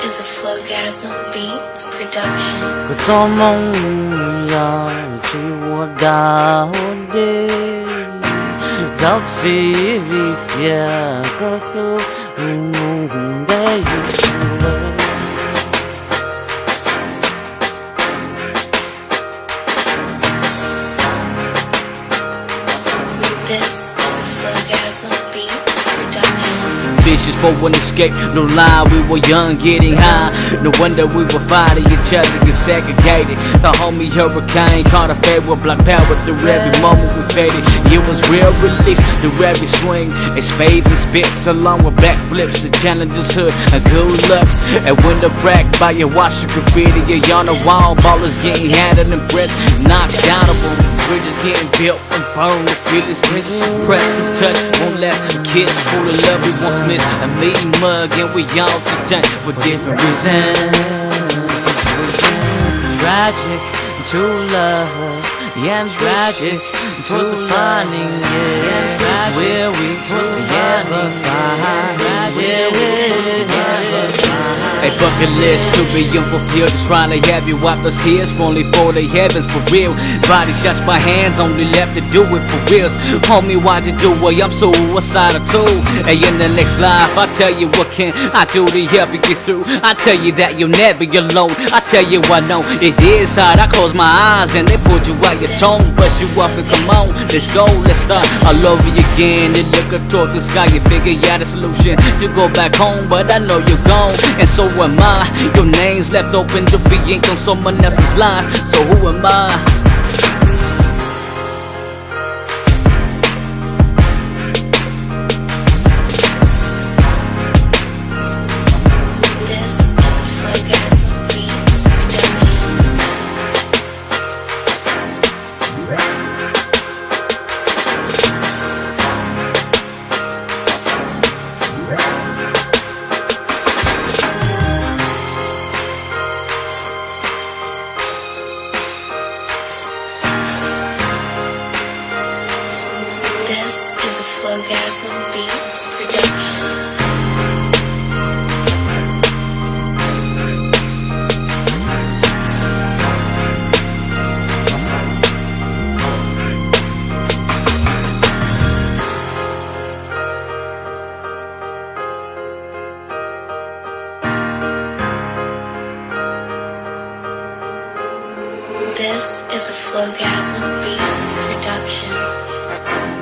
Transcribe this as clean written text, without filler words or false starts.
is a Flowgasm Beats production. ก็จอมองอยากที่ว่าดาวเดจับสีวิเศษก็สู้ได้อยู่เลย This is a Flowgasm Beats production. Vicious for an escape, no lie, we were young, getting high. No wonder we were fighting each other, get segregated. The homie hurricane caught a fade with black power through every moment we faded. It was real release through every swing, and spades and spits along with backflips, and challenges hood, and good luck. And when the crack by your washer graffiti, you're on the wall, ballers getting handed and breath, knocked downable. Bridges getting built and burned, the feelings bridges suppressed to touch. Won't let kids full of love, we won't split a mean mug, and we all content for different reasons. Tragic to love, yeah, tragic to finding, yeah, where we never find, where we A bucket list to be unfulfilled, just trying to have you wipe those tears, only for the heavens for real. Body shots by hands, only left to do it for reals. Homie, why'd you do it? I'm suicidal too. Hey, in the next life, I tell you what can I do to help you get through. I tell you that you're never alone. I tell you I know it is hard. I close my eyes and they pulled you out your tone, brush you up and come on, let's go, let's start all over again. And look up towards the sky, you figure out a solution. You go back home, but I know you're gone, and so am I. Your name's left open to be inked on someone else's life, so who am I? This is a Flowgasm Beats production. This is a Flowgasm Beats production. This is a Flowgasm Beats production.